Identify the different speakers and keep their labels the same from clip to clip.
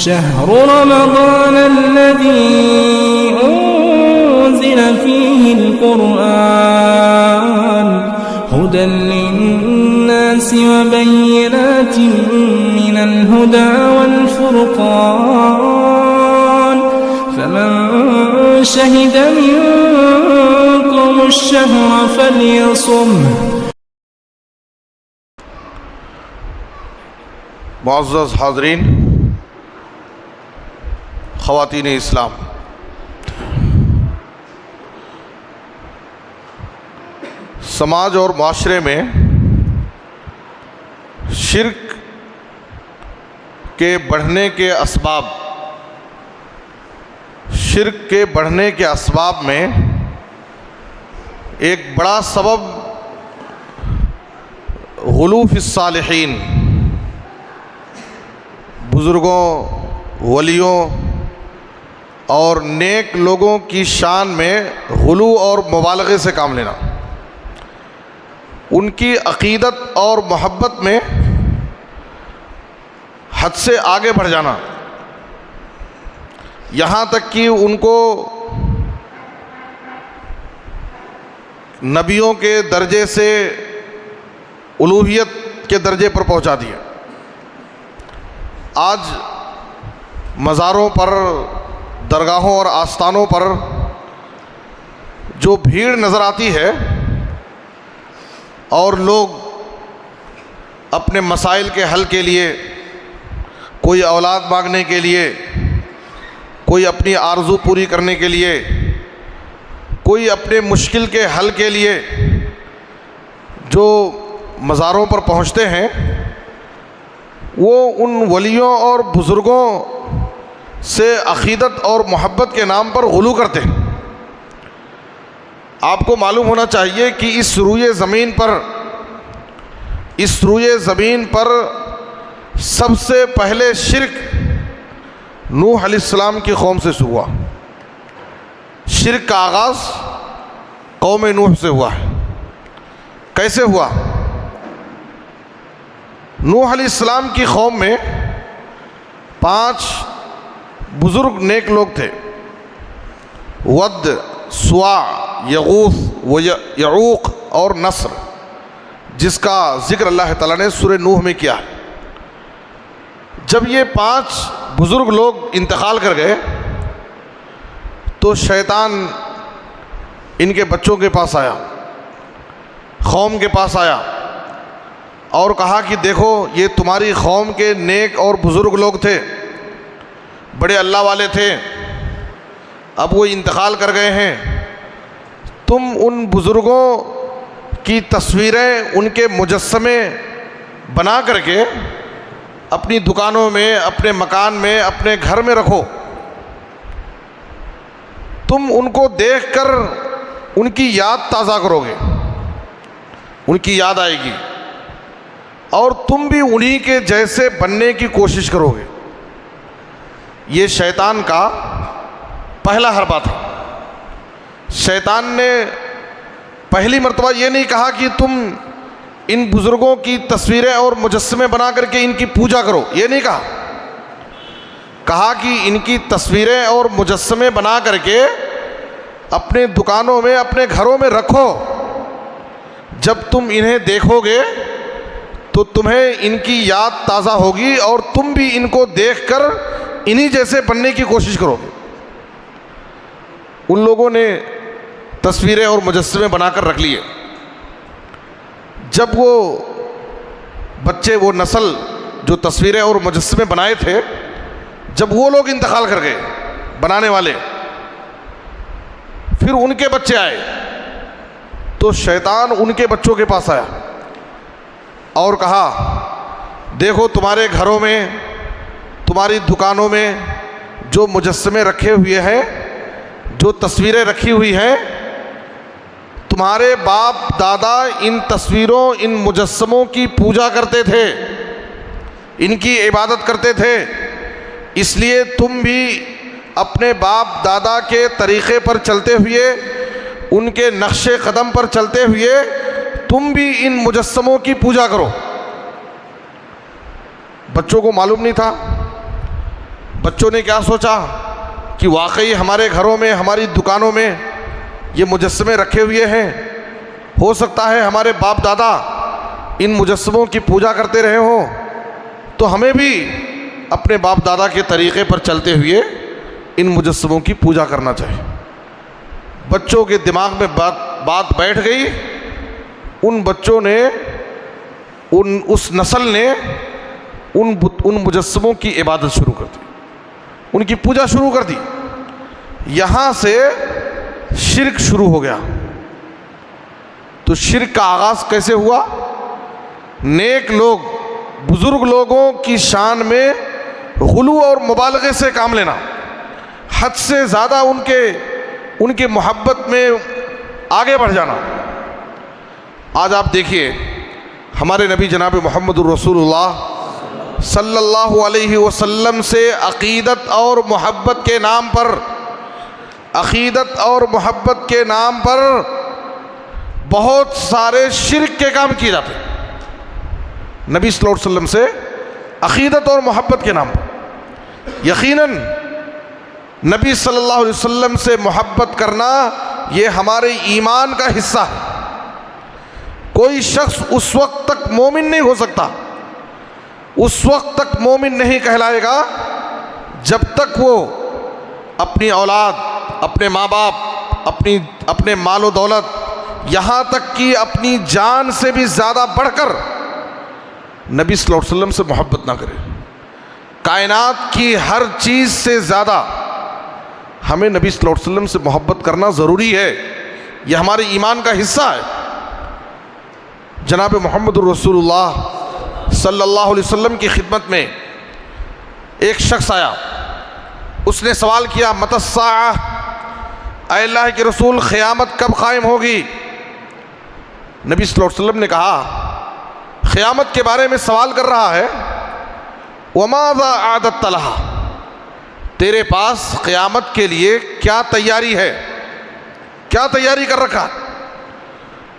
Speaker 1: شهر رمضان الذي أنزل فيه القرآن هدى للناس وبينات من الهدى والفرقان فمن شهد منكم الشهر فليصمه.
Speaker 2: معزز حاضرین، خواتین اسلام، سماج اور معاشرے میں شرک کے بڑھنے کے اسباب میں ایک بڑا سبب غلو فی الصالحین، بزرگوں، ولیوں اور نیک لوگوں کی شان میں غلو اور مبالغے سے کام لینا، ان کی عقیدت اور محبت میں حد سے آگے بڑھ جانا، یہاں تک کہ ان کو نبیوں کے درجے سے الوہیت کے درجے پر پہنچا دیا۔ آج مزاروں پر، درگاہوں اور آستانوں پر جو بھیڑ نظر آتی ہے اور لوگ اپنے مسائل کے حل کے لیے، کوئی اولاد مانگنے کے لیے، کوئی اپنی آرزو پوری کرنے کے لیے، کوئی اپنے مشکل کے حل کے لیے جو مزاروں پر پہنچتے ہیں، وہ ان ولیوں اور بزرگوں سے عقیدت اور محبت کے نام پر غلو کرتے ہیں۔ آپ کو معلوم ہونا چاہیے کہ اس روئے زمین پر سب سے پہلے شرک نوح علیہ السلام کی قوم سے ہوا۔ شرک کا آغاز قوم نوح سے ہوا ہے۔ کیسے ہوا؟ نوح علیہ السلام کی قوم میں 5 بزرگ نیک لوگ تھے، ود، سواع، یغوث و یعوق اور نصر، جس کا ذکر اللہ تعالیٰ نے سورہ نوح میں کیا ہے۔ جب یہ 5 بزرگ لوگ انتقال کر گئے تو شیطان ان کے بچوں کے پاس آیا، قوم کے پاس آیا اور کہا کہ دیکھو، یہ تمہاری قوم کے نیک اور بزرگ لوگ تھے، بڑے اللہ والے تھے، اب وہ انتقال کر گئے ہیں، تم ان بزرگوں کی تصویریں، ان کے مجسمے بنا کر کے اپنی دکانوں میں، اپنے مکان میں، اپنے گھر میں رکھو، تم ان کو دیکھ کر ان کی یاد تازہ کرو گے، ان کی یاد آئے گی اور تم بھی انہی کے جیسے بننے کی کوشش کرو گے۔ یہ شیطان کا پہلا حربہ تھا۔ شیطان نے پہلی مرتبہ یہ نہیں کہا کہ تم ان بزرگوں کی تصویریں اور مجسمے بنا کر کے ان کی پوجا کرو، یہ نہیں کہا کہ ان کی تصویریں اور مجسمے بنا کر کے اپنے دکانوں میں، اپنے گھروں میں رکھو، جب تم انہیں دیکھو گے تو تمہیں ان کی یاد تازہ ہوگی اور تم بھی ان کو دیکھ کر انہی جیسے بننے کی کوشش کرو گے۔ ان لوگوں نے تصویریں اور مجسمے بنا کر رکھ لیے۔ جب وہ بچے، وہ نسل جو تصویریں اور مجسمے بنائے تھے، جب وہ لوگ انتقال کر گئے بنانے والے، پھر ان کے بچے آئے تو شیطان ان کے بچوں کے پاس آیا اور کہا دیکھو، تمہارے گھروں میں، تمہاری دکانوں میں جو مجسمے رکھے ہوئے ہیں، جو تصویریں رکھی ہوئی ہیں، تمہارے باپ دادا ان تصویروں، ان مجسموں کی پوجا کرتے تھے، ان کی عبادت کرتے تھے، اس لیے تم بھی اپنے باپ دادا کے طریقے پر چلتے ہوئے، ان کے نقش قدم پر چلتے ہوئے تم بھی ان مجسموں کی پوجا کرو۔ بچوں کو معلوم نہیں تھا، بچوں نے کیا سوچا کہ واقعی ہمارے گھروں میں ہماری دکانوں میں یہ مجسمے رکھے ہوئے ہیں، ہو سکتا ہے ہمارے باپ دادا ان مجسموں کی پوجا کرتے رہے ہوں، تو ہمیں بھی اپنے باپ دادا کے طریقے پر چلتے ہوئے ان مجسموں کی پوجا کرنا چاہیے۔ بچوں کے دماغ میں بات بیٹھ گئی، ان بچوں نے اس نسل نے ان مجسموں کی عبادت شروع کر دی، ان کی پوجا شروع کر دی۔ یہاں سے شرک شروع ہو گیا۔ تو شرک کا آغاز کیسے ہوا؟ نیک لوگ، بزرگ لوگوں کی شان میں غلو اور مبالغے سے کام لینا، حد سے زیادہ ان کے محبت میں آگے بڑھ جانا۔ آج آپ دیکھیے ہمارے نبی جناب محمد الرسول اللہ صلی اللہ علیہ وسلم سے عقیدت اور محبت کے نام پر بہت سارے شرک کے کام کیے جاتے ہیں۔ نبی صلی اللہ علیہ وسلم سے عقیدت اور محبت کے نام پر، یقیناً نبی صلی اللہ علیہ وسلم سے محبت کرنا یہ ہمارے ایمان کا حصہ ہے۔ کوئی شخص اس وقت تک مومن نہیں ہو سکتا، اس وقت تک مومن نہیں کہلائے گا جب تک وہ اپنی اولاد، اپنے ماں باپ، اپنے مال و دولت، یہاں تک کہ اپنی جان سے بھی زیادہ بڑھ کر نبی صلی اللہ علیہ وسلم سے محبت نہ کرے۔ کائنات کی ہر چیز سے زیادہ ہمیں نبی صلی اللہ علیہ وسلم سے محبت کرنا ضروری ہے، یہ ہمارے ایمان کا حصہ ہے۔ جناب محمد الرسول اللہ صلی اللہ علیہ وسلم کی خدمت میں ایک شخص آیا، اس نے سوال کیا متی الساعہ، اے اللہ کے رسول قیامت کب قائم ہوگی؟ نبی صلی اللہ علیہ وسلم نے کہا قیامت کے بارے میں سوال کر رہا ہے، وماذا اعددت لها، تیرے پاس قیامت کے لیے کیا تیاری ہے، کیا تیاری کر رکھا؟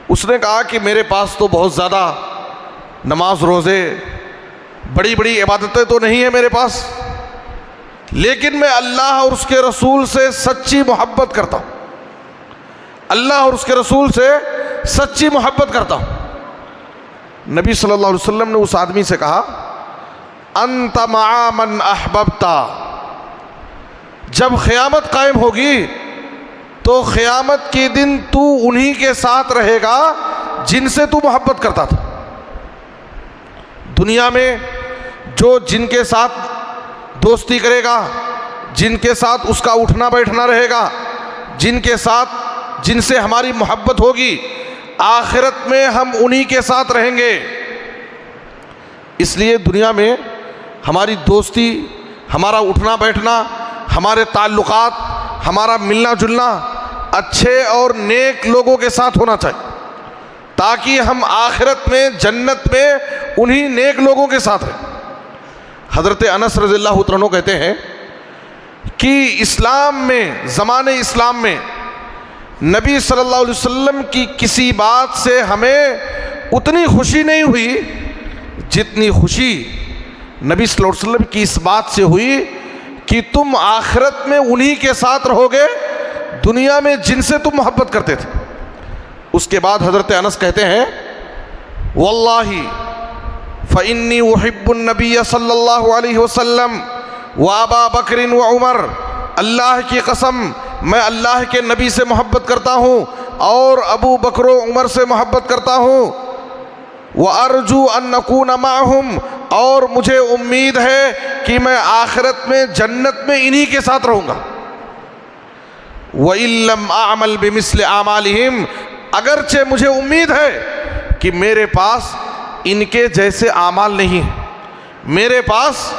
Speaker 2: اس نے کہا کہ میرے پاس تو بہت زیادہ نماز روزے، بڑی بڑی عبادتیں تو نہیں ہیں میرے پاس، لیکن میں اللہ اور اس کے رسول سے سچی محبت کرتا ہوں، اللہ اور اس کے رسول سے سچی محبت کرتا ہوں۔ نبی صلی اللہ علیہ وسلم نے اس آدمی سے کہا انت مع من احببت، جب قیامت قائم ہوگی تو قیامت کے دن تو انہی کے ساتھ رہے گا جن سے تو محبت کرتا تھا۔ دنیا میں جن کے ساتھ دوستی کرے گا، جن کے ساتھ اس کا اٹھنا بیٹھنا رہے گا، جن سے ہماری محبت ہوگی، آخرت میں ہم انہی کے ساتھ رہیں گے۔ اس لیے دنیا میں ہماری دوستی، ہمارا اٹھنا بیٹھنا، ہمارے تعلقات، ہمارا ملنا جلنا اچھے اور نیک لوگوں کے ساتھ ہونا چاہیے، تاکہ ہم آخرت میں جنت میں انہی نیک لوگوں کے ساتھ رہیں۔ حضرت انس رضی اللہ عنہ کہتے ہیں کہ اسلام میں، زمانے اسلام میں نبی صلی اللہ علیہ وسلم کی کسی بات سے ہمیں اتنی خوشی نہیں ہوئی جتنی خوشی نبی صلی اللہ علیہ وسلم کی اس بات سے ہوئی کہ تم آخرت میں انہی کے ساتھ رہو گے دنیا میں جن سے تم محبت کرتے تھے۔ اس کے بعد حضرت انس کہتے ہیں واللہ فإنی احب النبی صلی اللہ علیہ وسلم وابا بکر وعمر، اللہ کی قسم میں اللہ کے نبی سے محبت کرتا ہوں اور ابو بکر و عمر سے محبت کرتا ہوں، وارجو ان نکون معہم، اور مجھے امید ہے کہ میں آخرت میں جنت میں انہی کے ساتھ رہوں گا۔ وَإِن لَّمْ أَعْمَلْ بِمِثْلِ أَعْمَالِهِمْ، اگرچہ مجھے امید ہے کہ میرے پاس ان کے جیسے اعمال نہیں ہیں، میرے پاس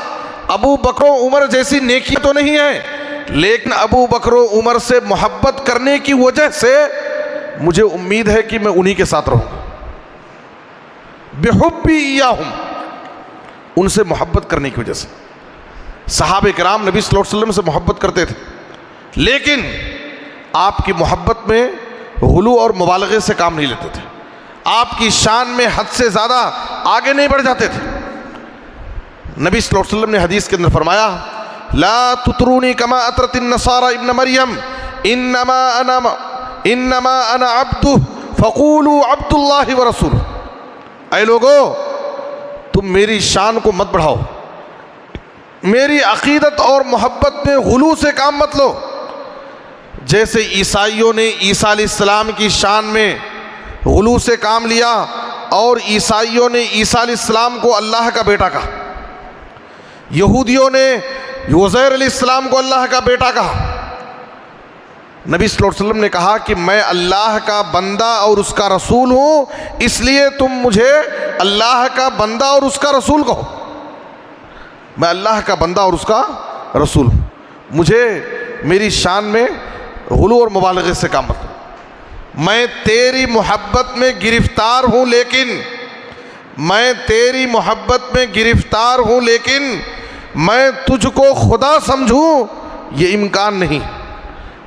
Speaker 2: ابو بکر و عمر جیسی نیکی تو نہیں ہے، لیکن ابو بکر و عمر سے محبت کرنے کی وجہ سے مجھے امید ہے کہ میں انہی کے ساتھ رہوں گا۔ بِحُبِّ إِيَّاهُمْ، ان سے محبت کرنے کی وجہ سے۔ صحابہ کرام نبی صلی اللہ علیہ وسلم سے محبت کرتے تھے، لیکن آپ کی محبت میں غلو اور مبالغے سے کام نہیں لیتے تھے، آپ کی شان میں حد سے زیادہ آگے نہیں بڑھ جاتے تھے۔ نبی صلی اللہ علیہ وسلم نے حدیث کے اندر فرمایا لا تطرونی کما اطرت النصارى ابن مریم انما انا عبد فقولوا عبد اللہ ورسول. اے لوگو تم میری شان کو مت بڑھاؤ، میری عقیدت اور محبت میں غلو سے کام مت لو. جیسے عیسائیوں نے عیسیٰ علیہ السلام کی شان میں غلو سے کام لیا اور عیسائیوں نے عیسیٰ علیہ السلام کو اللہ کا بیٹا کہا، یہودیوں نے عزیر علیہ السلام کو اللہ کا بیٹا کہا. نبی صلی اللہ علیہ وسلم نے کہا کہ میں اللہ کا بندہ اور اس کا رسول ہوں، اس لیے تم مجھے اللہ کا بندہ اور اس کا رسول کہو. میں اللہ کا بندہ اور اس کا رسول ہوں، مجھے میری شان میں غلو اور مبالغے سے کام مت. میں تیری محبت میں گرفتار ہوں لیکن میں تجھ کو خدا سمجھوں یہ امکان نہیں.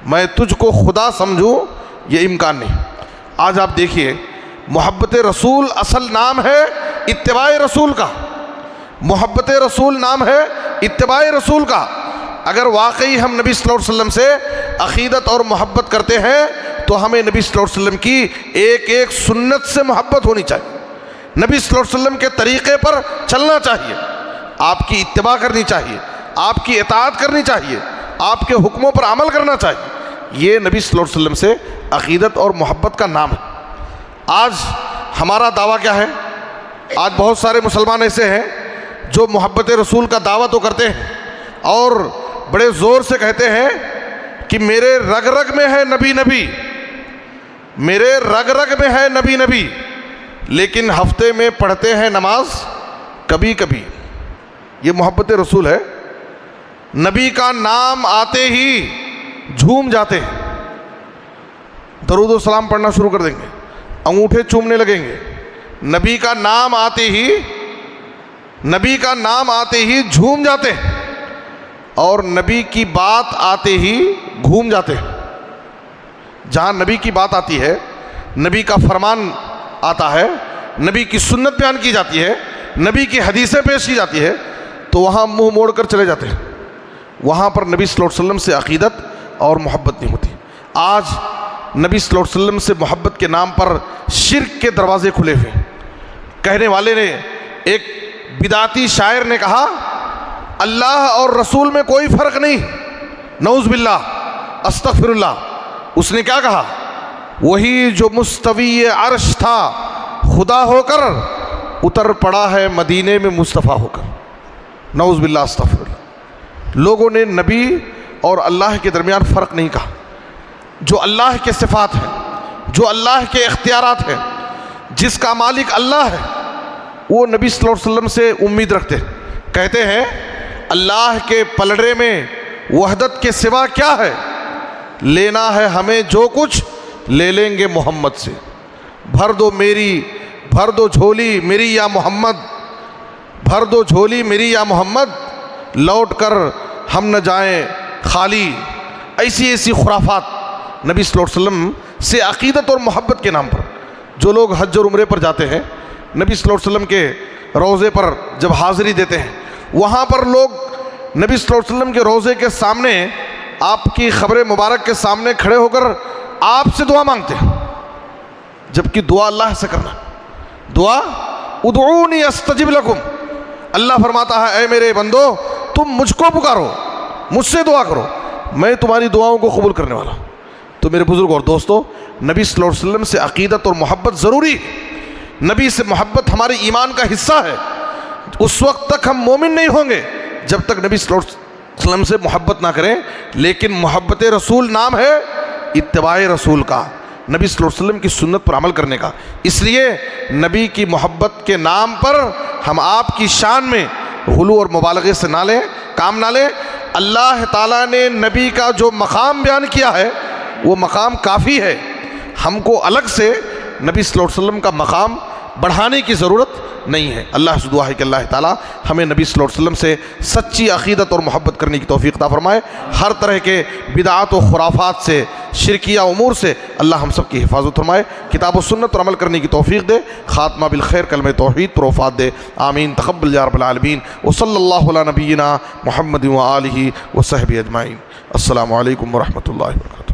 Speaker 2: میں تجھ کو خدا سمجھوں یہ امکان نہیں. آج آپ دیکھیے محبت رسول اصل نام ہے اتباع رسول کا. محبت رسول نام ہے اتباع رسول کا. اگر واقعی ہم نبی صلی اللہ علیہ وسلم سے عقیدت اور محبت کرتے ہیں تو ہمیں نبی صلی اللہ علیہ وسلم کی ایک ایک سنت سے محبت ہونی چاہیے، نبی صلی اللہ علیہ وسلم کے طریقے پر چلنا چاہیے، آپ کی اتباع کرنی چاہیے، آپ کی اطاعت کرنی چاہیے، آپ کے حکموں پر عمل کرنا چاہیے. یہ نبی صلی اللہ علیہ وسلم سے عقیدت اور محبت کا نام ہے. آج ہمارا دعویٰ کیا ہے؟ آج بہت سارے مسلمان ایسے ہیں جو محبت رسول کا دعویٰ تو کرتے ہیں اور بڑے زور سے کہتے ہیں کہ میرے رگ رگ میں ہے نبی نبی، میرے رگ رگ میں ہے نبی نبی، لیکن ہفتے میں پڑھتے ہیں نماز کبھی کبھی. یہ محبت رسول ہے؟ نبی کا نام آتے ہی جھوم جاتے ہیں، درود و سلام پڑھنا شروع کر دیں گے، انگوٹھے چومنے لگیں گے. نبی کا نام آتے ہی جھوم جاتے ہیں اور نبی کی بات آتے ہی گھوم جاتے ہیں. جہاں نبی کی بات آتی ہے، نبی کا فرمان آتا ہے، نبی کی سنت بیان کی جاتی ہے، نبی کی حدیثیں پیش کی جاتی ہے، تو وہاں منہ موڑ کر چلے جاتے ہیں. وہاں پر نبی صلی اللہ علیہ وسلم سے عقیدت اور محبت نہیں ہوتی. آج نبی صلی اللہ علیہ وسلم سے محبت کے نام پر شرک کے دروازے کھلے ہوئے. کہنے والے نے، ایک بدعتی شاعر نے کہا اللہ اور رسول میں کوئی فرق نہیں، نعوذ باللہ، استغفر اللہ. اس نے کیا کہا؟ وہی جو مستوی عرش تھا خدا ہو کر اتر پڑا ہے مدینے میں مصطفیٰ ہو کر. نعوذ باللہ، استغفر اللہ. لوگوں نے نبی اور اللہ کے درمیان فرق نہیں کہا. جو اللہ کے صفات ہیں، جو اللہ کے اختیارات ہیں، جس کا مالک اللہ ہے، وہ نبی صلی اللہ علیہ وسلم سے امید رکھتے ہیں. کہتے ہیں اللہ کے پلڑے میں وحدت کے سوا کیا ہے، لینا ہے ہمیں جو کچھ لے لیں گے محمد سے. بھر دو جھولی میری یا محمد، بھر دو جھولی میری یا محمد، لوٹ کر ہم نہ جائیں خالی. ایسی خرافات نبی صلی اللہ علیہ وسلم سے عقیدت اور محبت کے نام پر. جو لوگ حج اور عمرے پر جاتے ہیں، نبی صلی اللہ علیہ وسلم کے روضے پر جب حاضری دیتے ہیں، وہاں پر لوگ نبی صلی اللہ علیہ وسلم کے روضے کے سامنے، آپ کی خبر مبارک کے سامنے کھڑے ہو کر آپ سے دعا مانگتے ہیں، جبکہ دعا اللہ سے کرنا. دعا ادعونی استجب لکم. اللہ فرماتا ہے اے میرے بندو تم مجھ کو پکارو، مجھ سے دعا کرو، میں تمہاری دعاؤں کو قبول کرنے والا ہوں. تو میرے بزرگ اور دوستو، نبی صلی اللہ علیہ وسلم سے عقیدت اور محبت ضروری. نبی سے محبت ہمارے ایمان کا حصہ ہے. اس وقت تک ہم مومن نہیں ہوں گے جب تک نبی صلی اللہ علیہ وسلم سے محبت نہ کریں. لیکن محبت رسول نام ہے اتباع رسول کا، نبی صلی اللہ علیہ وسلم کی سنت پر عمل کرنے کا. اس لیے نبی کی محبت کے نام پر ہم آپ کی شان میں غلو اور مبالغے سے کام نہ لیں. اللہ تعالیٰ نے نبی کا جو مقام بیان کیا ہے وہ مقام کافی ہے. ہم کو الگ سے نبی صلی اللہ علیہ وسلم کا مقام بڑھانے کی ضرورت نہیں ہے. اللہ سے دعا ہے کہ اللہ تعالیٰ ہمیں نبی صلی اللہ علیہ وسلم سے سچی عقیدت اور محبت کرنے کی توفیق عطا فرمائے. ہر طرح کے بدعات و خرافات سے، شرکیہ امور سے اللہ ہم سب کی حفاظت فرمائے، کتاب و سنت پر عمل کرنے کی توفیق دے، خاتمہ بالخیر کلمہ توحید پر وفات دے، آمین تقبل یا رب العالمین، وصلی اللہ علی نبینا محمد و آلہ و صحبہ اجمعین۔ السلام علیکم ورحمۃ اللہ وبرکاتہ۔